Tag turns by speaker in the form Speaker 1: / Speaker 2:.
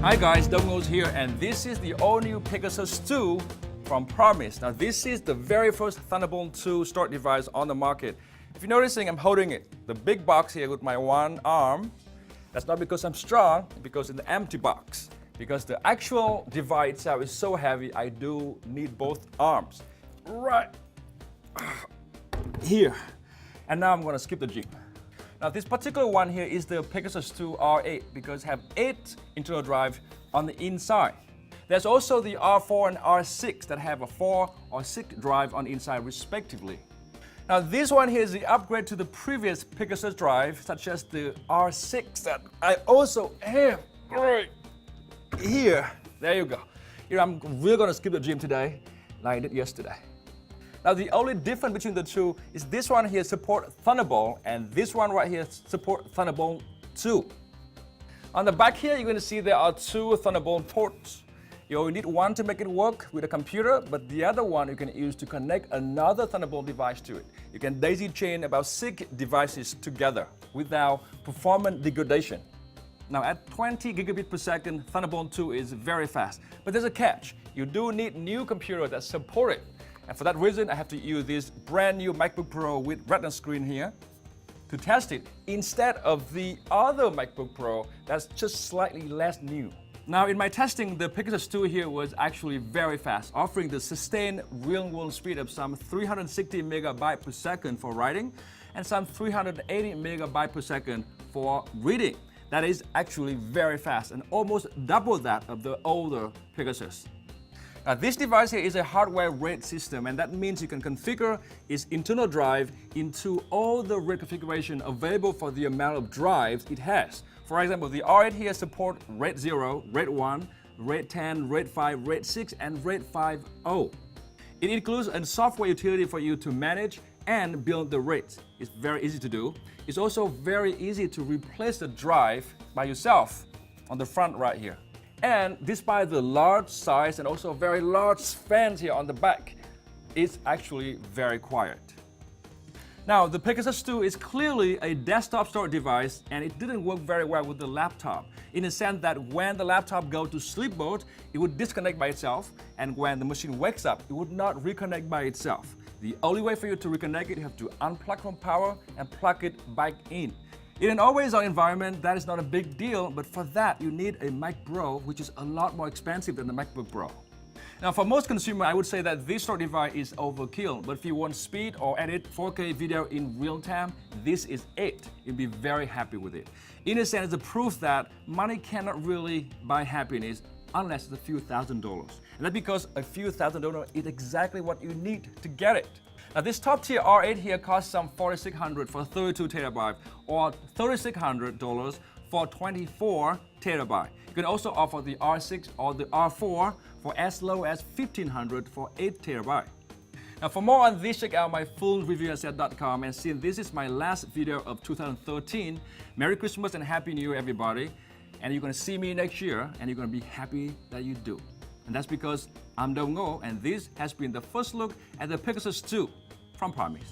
Speaker 1: Hi guys, Dongos here, and this is the all-new Pegasus2 from Promise. Now this is the very first Thunderbolt 2 storage device on the market. If you're noticing, I'm holding it, the big box here with my one arm. That's not because I'm strong, it's because it's an empty box. Because the actual device itself is so heavy, I do need both arms. Right here. And now I'm going to skip the gym. Now this particular one here is the Pegasus2 R8 because it have 8 internal drive on the inside. There's also the R4 and R6 that have a 4 or 6 drive on the inside respectively. Now this one here is the upgrade to the previous Pegasus drive, such as the R6 that I also have right here. There you go. Here I'm really going to skip the gym today like I did yesterday. Now the only difference between the two is this one here support Thunderbolt and this one right here support Thunderbolt 2. On the back here you're going to see there are 2 Thunderbolt ports. You only need one to make it work with a computer, but the other one you can use to connect another Thunderbolt device to it. You can daisy chain about 6 devices together without performance degradation. Now at 20 gigabit per second, Thunderbolt 2 is very fast, but there's a catch. You do need new computer that support it. And for that reason, I have to use this brand new MacBook Pro with Retina screen here to test it instead of the other MacBook Pro that's just slightly less new. Now in my testing, the Pegasus2 here was actually very fast, offering the sustained real-world speed of some 360 megabyte per second for writing and some 380 megabyte per second for reading. That is actually very fast and almost double that of the older Pegasus. Now this device here is a hardware RAID system, and that means you can configure its internal drive into all the RAID configuration available for the amount of drives it has. For example, the R8 here support RAID 0, RAID 1, RAID 10, RAID 5, RAID 6, and RAID 5.0. It includes a software utility for you to manage and build the RAIDs. It's very easy to do. It's also very easy to replace the drive by yourself on the front right here. And despite the large size and also very large fans here on the back, it's actually very quiet. Now, the Pegasus2 is clearly a desktop storage device, and it didn't work very well with the laptop, in the sense that when the laptop goes to sleep mode, it would disconnect by itself, and when the machine wakes up, it would not reconnect by itself. The only way for you to reconnect it, you have to unplug from power and plug it back in. In an always-on environment, that is not a big deal, but for that, you need a Mac Pro, which is a lot more expensive than the MacBook Pro. Now, for most consumers, I would say that this storage device is overkill, but if you want speed or edit 4K video in real time, this is it. You'll be very happy with it. In a sense, it's a proof that money cannot really buy happiness unless it's a few $1,000s. And that's because a few $1,000s is exactly what you need to get it. Now this top tier R8 here costs some $4,600 for 32 terabyte or $3,600 for 24 terabyte. You can also offer the R6 or the R4 for as low as $1,500 for 8 terabyte. Now for more on this, check out my full review at set.com, and since this is my last video of 2013, Merry Christmas and Happy New Year everybody. And you're going to see me next year and you're going to be happy that you do. And that's because I'm Dong Ngo, and this has been the first look at the Pegasus2 from Promise.